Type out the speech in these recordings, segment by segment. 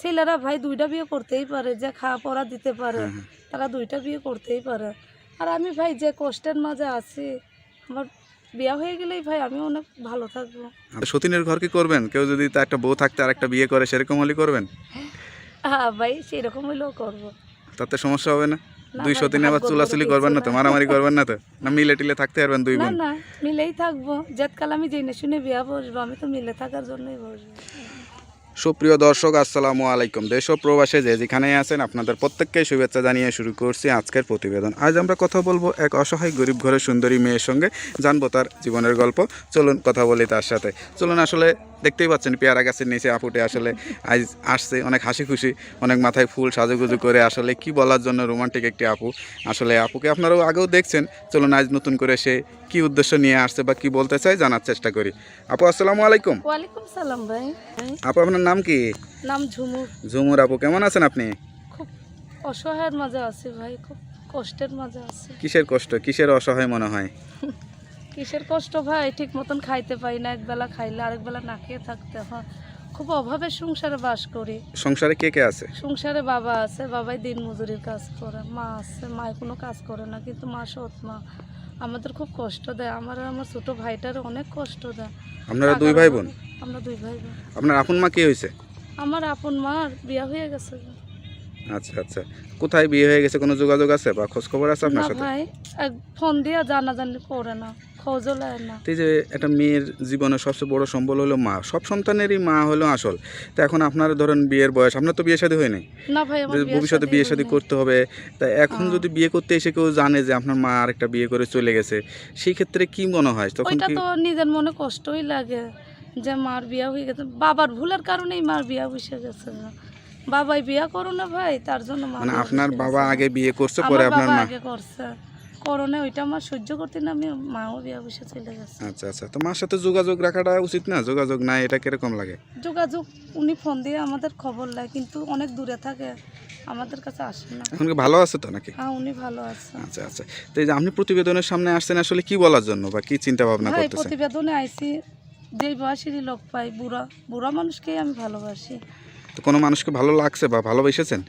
ছেলেরা ভাই দুইটা বিয়ে করতেই পারে, যে খাওয়া পড়া দিতে পারে তারা দুইটা বিয়ে করতেই পারে। আর আমি ভাই যে কষ্টের মাঝে আছি, আমার বিয়ে হয়ে গেলেই ভাই আমি অনেক ভালো থাকবো। সতীনের ঘর কি করবেন? কেউ যদি তার একটা বউ থাকতে আর একটা বিয়ে করে সেরকম হলে করবেন? হ্যাঁ ভাই, সেরকম হইলেও করবো। তাতে সমস্যা হবে না? না দুই ভাই, সতীনে আবার ভাগ্যর চুলাচুলি বড় করবেন না কিছু তো? না। মারামারি করবেন না তো? না মিলে টিলে থাকতে পারবেন দুই না বোন? না, মিলেই থাকবো। যেতকাল আমি জেনে শুনে বিয়া বসবো, আমি তো মিলে থাকার জন্যই বসবো। সুপ্রিয় দর্শক, আসসালামু আলাইকুম। দেশ ও প্রবাসে যে যেখানেই আছেন আপনাদের প্রত্যেককে শুভেচ্ছা জানিয়ে শুরু করছি আজকের প্রতিবেদন। আজ আমরা কথা বলবো এক অসহায় গরিব ঘরের সুন্দরী মেয়ের সঙ্গে, জানবো তার জীবনের গল্প। চলুন কথা বলি তার সাথে। চলুন, আসলে দেখতেই পাচ্ছেন পেয়ারা গাছের নিচে আপুটে আসলে আজ আসছে অনেক হাসি খুশি, অনেক মাথায় ফুল সাজুগুজু করে। আসলে কি বলার জন্য রোমান্টিক একটি আপু। আসলে আপুকে আপনারাও আগেও দেখছেন। চলুন আজ নতুন করে সে কি উদ্দেশ্য নিয়ে আসছে বা কি বলতে চায় জানার চেষ্টা করি। আপু আসসালামু আলাইকুম। ওয়ালাইকুম সালাম ভাই। আপু আপনার নাম কি? নাম ঝুমুর। ঝুমুর আপু, কেমন আছেন আপনি? খুব অসহায়ের মাঝে আছি ভাই, খুব কষ্টের মাঝে আছি। কিসের কষ্ট, কিসের অসহায় মনে হয়? কিসের কষ্ট ভাই, ঠিক মতন খাইতে পাই না, একবেলা খাইলে আরেক বেলা না খেয়ে থাকতে হয়। খুব অভাবের সংসারে বাস করি। সংসারে কে কে আছে? সংসারে বাবা আছে, বাবাই দিন মজুরির কাজ করে। মা আছে, মায় কোনো কাজ করে না, কিন্তু মা সৎ মা। আমাদের খুব কষ্ট দেয়, আমার আর আমার ছোট ভাইটার অনেক কষ্ট দেয়। আপনারা দুই ভাই বোন? আমরা দুই ভাই বোন। আপনার আপন মা কি হয়েছে? আমার আপন মার বিয়ে হয়ে গেছে। আচ্ছা আচ্ছা, কোথায় বিয়ে হয়ে গেছে? কোনো যোগাযোগ আছে বা খোঁজ খবর আছে আপনার না সাথে? ভাই, ফোন দিয়ে জানাজানি করে না, খোঁজও নেয় না। তো এই যে একটা মেয়ের জীবনে সবচেয়ে বড় সম্বল হলো মা, সব সন্তানেরই মা হলো আসল। তো এখন আপনার ধরেন বিয়ের বয়স, আপনার তো বিয়ে শাদী হয় নাই, না ভাই, আমার ভবিষ্যতে বিয়ে শাদী করতে হবে। তা এখন যদি বিয়ে করতে এসে কেউ জানে যে আপনার মা আরেকটা বিয়ে করে চলে গেছে, সেই ক্ষেত্রে কি মনে হয় তখন? ওইটা কি তো নিজের মনে কষ্টই লাগে যে মার বিয়া হয়ে গেছে, বাবার ভুলের কারণেই মার বিয়া বসে গেছে। বাবাই বিয়া করো না ভাই, তার জন্য মা মানে বিয়া আপনার বসে বাবা গেছে। আগে বিয়ে করছে, পরে আমার আপনার বাবা মা? আগে করছে, করোনা ওইটা আমার সহ্য করতে না, আমি মাও বিয়া বসে চলে গেছে। আচ্ছা আচ্ছা, তো মার সাথে যোগাযোগ রাখাটা উচিত না? যোগাযোগ নাই, এটা কিরকম লাগে? যোগাযোগ, উনি ফোন দিয়ে আমাদের খবর নেয়, কিন্তু অনেক দূরে থাকে, আমাদের কাছে আসে না। এখন কি ভালো আছে তো নাকি? হ্যাঁ, উনি ভালো আছে। আচ্ছা আচ্ছা, তো এই যে আপনি প্রতিবেদনের সামনে আসছেন আসলে কি বলার জন্য বা কি চিন্তা ভাবনা ভাই করতেছেন? প্রতিবেদনে আইছি, যেই বয়সেরই লোক পাই, বুড়া বুড়া মানুষকেই আমি ভালোবাসি। তো কোনো মানুষকে ভালো লাগছে বা ভালোবেসেছেন?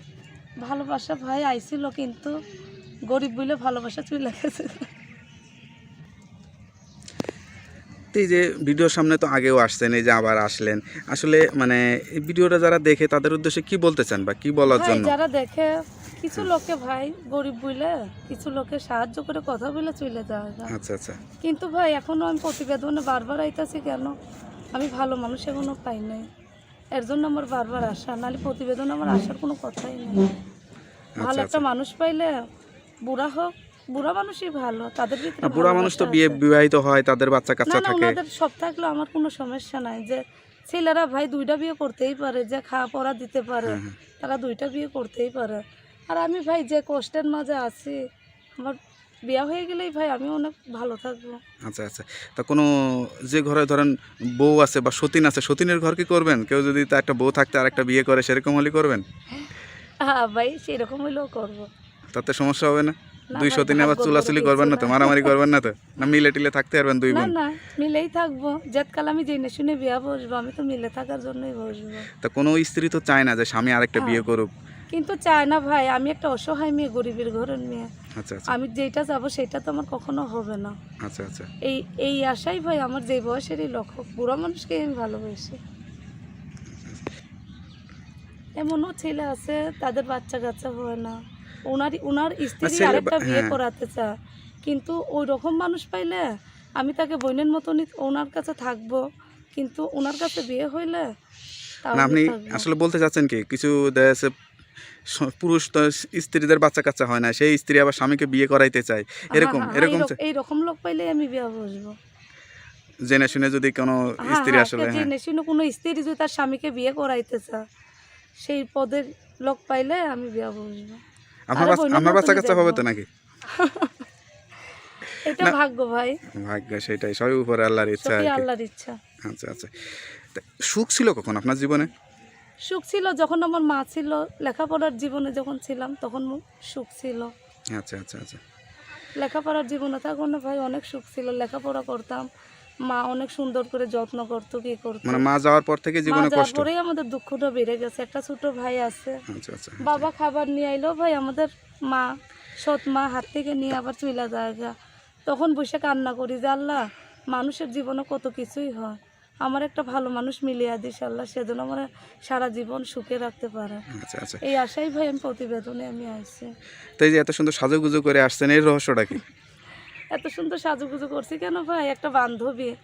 ভালোবাসা ভাই আইছিল, কিন্তু গরিব বলে ভালোবাসা চলে গেছে। তো এই যে ভিডিওর সামনে তো আগেও আসছেন, এই যে আবার আসলেন, আসলে মানে এই ভিডিওটা যারা দেখে তাদের উদ্দেশ্যে কি বলতে চান বা কি বলার ভাই জন্য? যারা দেখে, কিছু লোকে ভাই গরিব বলে, কিছু লোকে সাহায্য করে কথা বলে চলে যায়। আচ্ছা আচ্ছা, কিন্তু ভাই এখনো আমি প্রতিবেদনে বারবার আইতাছি কেন, আমি ভালো মানুষ এখনো পাই নাই, এর জন্য আমার বারবার আসা, নাহলে প্রতিবেদনে আমার আসার কোনো কথাই নেই। ভালো আচ্ছা একটা আচ্ছা। মানুষ পাইলে, বুড়া হোক, বুড়া মানুষই ভালো, তাদের ভিতরে বুড়া মানুষ তো ভালোবাসা আছে। বিবাহিত হয়, তাদের বাচ্চা না কাচ্চা না, থাকে। ওনাদের সব থাকলেও আমার কোনো সমস্যা নাই, যে ছেলেরা ভাই দুইটা বিয়ে করতেই পারে, যে খাওয়া পড়া দিতে পারে তারা দুইটা বিয়ে করতেই পারে। আর আমি ভাই যে কষ্টের মাঝে আছি, আমার বিয়ে হয়ে গেলেই ভাই আমি অনেক ভালো থাকবো। আচ্ছা আচ্ছা, তা কোনো যে ঘরে ধরেন বউ আছে বা সতীন আছে, সতীনের ঘর কি করবেন? কেউ যদি তার একটা বউ থাকতে আর একটা বিয়ে করে সেরকম হলে করবেন? হ্যাঁ ভাই, সেরকম হইলেও করবো। তাতে সমস্যা হবে না? না দুই ভাই, সতীনে আবার ভাগ্যর বড় চুলাচুলি করবেন কিছু না তো? না। মারামারি করবেন না তো? না মিলে টিলে থাকতে পারবেন দুই না বোন? না, মিলেই থাকবো। যেতকাল আমি জেনে শুনে বিয়া বসবো, আমি তো মিলে থাকার জন্যই বসবো। তা কোনো স্ত্রী তো চায় না যে স্বামী আরেকটা হ্যাঁ, বিয়ে করুক। কিন্তু চায় না ভাই, আমি একটা অসহায় মেয়ে, গরিবের ঘরের মেয়ে, আচ্ছা আচ্ছা, আমি যেটা যাবো সেটা তো আমার কখনো হবে না। আচ্ছা আচ্ছা, এই এই আশাই ভাই আমার যে বয়সেরই লক্ষ্য, বুড়া মানুষকে আমি ভালোবাসি। এমনও ছেলে আছে তাদের বাচ্চা কাচ্চা হয় না, ওনার স্ত্রী ছেলে আরেকটা বিয়ে হ্যাঁ। করাতে চায়, কিন্তু ওই রকম মানুষ পাইলে আমি তাকে বোনের মতনই ওনার কাছে থাকবো, কিন্তু ওনার কাছে বিয়ে হইলে না তাহলে আপনি থাকবো। আসলে বলতে চাচ্ছেন কি, কিছু দেখা যাচ্ছে পুরুষ তো স্ত্রীদের বাচ্চা কাচ্চা হয় না, সেই স্ত্রী আবার স্বামীকে বিয়ে করাইতে চায়, হ্যাঁ এরকম হ্যাঁ হ্যাঁ, এরকম এইরকম লোক পাইলে আমি বিয়ে বসবো। জেনে শুনে যদি কোনো হ্যাঁ স্ত্রী হ্যাঁ, আসলে, হ্যাঁ। জেনে শুনে কোনো স্ত্রী যদি তার স্বামীকে বিয়ে করাইতে চায়, সেই পদের লোক পাইলে আমি বিয়ে বসবো। আপনার বাচ্চা কাচ্চা হবে তো নাকি? এটা না, ভাগ্য ভাই, ভাগ্য সেটাই, সবই উপরে আল্লাহর ইচ্ছা আর সবই কি। আল্লাহর ইচ্ছা। আচ্ছা আচ্ছা, তা সুখ ছিল কখন আপনার জীবনে? সুখ ছিল যখন আমার মা ছিল, লেখাপড়ার জীবনে যখন ছিলাম তখন সুখ ছিল। আচ্ছা আচ্ছা আচ্ছা, লেখাপড়ার জীবনে তখন ভাই অনেক সুখ ছিল, লেখাপড়া করতাম, মা অনেক সুন্দর করে যত্ন করতো, কি করতো। মানে মা যাওয়ার পর থেকে মা জীবনে যাওয়ার কষ্ট। পরেই আমাদের দুঃখটা বেড়ে গেছে। একটা ছোট ভাই আছে, আচ্ছা আচ্ছা। বাবা খাবার নিয়ে আইলো, ভাই আমাদের মা সৎ মা হাত থেকে নিয়ে আবার চলে জায়গা। তখন বসে কান্না করি যে আল্লাহ, মানুষের জীবনে কত কিছুই হয়, আমার একটা ভালো মানুষ মিলিয়ে দিস আল্লাহ, সেজন্য আমার সারা জীবন সুখে রাখতে পারে। আচ্ছা আচ্ছা। এই আশাই ভাই আমি প্রতিবেদনে আমি আইছি। তো এই যে এত সুন্দর সাজুগুজু করে আসছেন, এর রহস্যটা কি? এত সুন্দর সাজুগুজু করছি কেন ভাই, একটা বান্ধবী,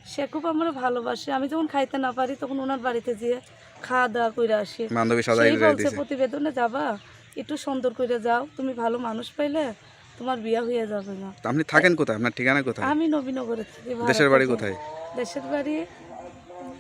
সে খুব আমার ভালোবাসে। আমি যখন খাইতে না পারি তখন ওনার বাড়িতে যেয়ে খাওয়া দাওয়া করে আসি। বান্ধবী সাজাই সেই বলছে দিয়েছে। প্রতিবেদনে যাবা, একটু সুন্দর করে যাও, তুমি ভালো মানুষ পাইলে তোমার বিয়ে হয়ে যাবে না। তো আপনি থাকেন কোথায়? আপনার ঠিকানা কোথায়? আমি নবীনগরে থাকি। দেশের বাড়ি ভাড়া কোথায়? থাকি। দেশের বাড়ি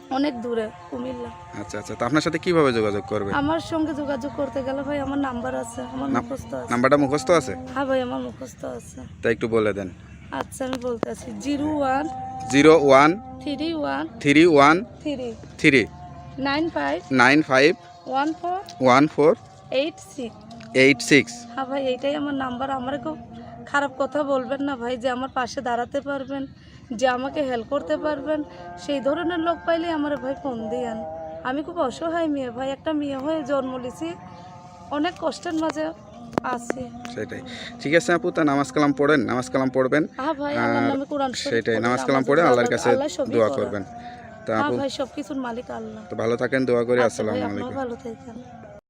অনেক দূরে, কুমিল্লা। আচ্ছা আচ্ছা। তো আপনার সাথে কিভাবে যোগাযোগ করবে? আমার সঙ্গে যোগাযোগ করতে গেলে ভাই আমার নাম্বার আছে, আমার নাম- মুখস্থ আছে। নাম্বারটা মুখস্থ আছে? হ্যাঁ ভাই আমার মুখস্থ আছে। তা একটু বলে দেন। আচ্ছা আমি বলতেছি 01 01 31 313 3 95 95 14 14 86। 86। হ্যাঁ ভাই এইটাই আমার নাম্বার। আমার খুব খারাপ কথা বলবেন না ভাই, যে আমার পাশে দাঁড়াতে পারবেন, যে আমাকে হেল্প করতে পারবেন, সেই ধরনের লোক পাইলে আমার ভাই ফোন দিয়েন। আমি খুব অসহায় মেয়ে ভাই, একটা মেয়ে হয়ে জন্ম নিয়েছি, অনেক কষ্টের মাঝে আছি। সেটাই। ঠিক আছে আপু, তা নামাজ কালাম পড়েন, নামাজ কালাম পড়বেন। হ্যাঁ ভাই আল্লাহর আর নামে কোরআন শরীফ সেটাই, পড়ি, নামাজ কালাম নামাজে পড়ে দোয়া আল্লাহর করি, কাছে আল্লাহ সবই দোয়া করে। করবেন। তা হ্যাঁ আপু ভাই সবকিছুর মালিক আল্লাহ। তো ভালো থাকেন, দোয়া করি। আচ্ছা আসসালামু ভাই আপনিও আলাইকুম। ভালো থাকেন।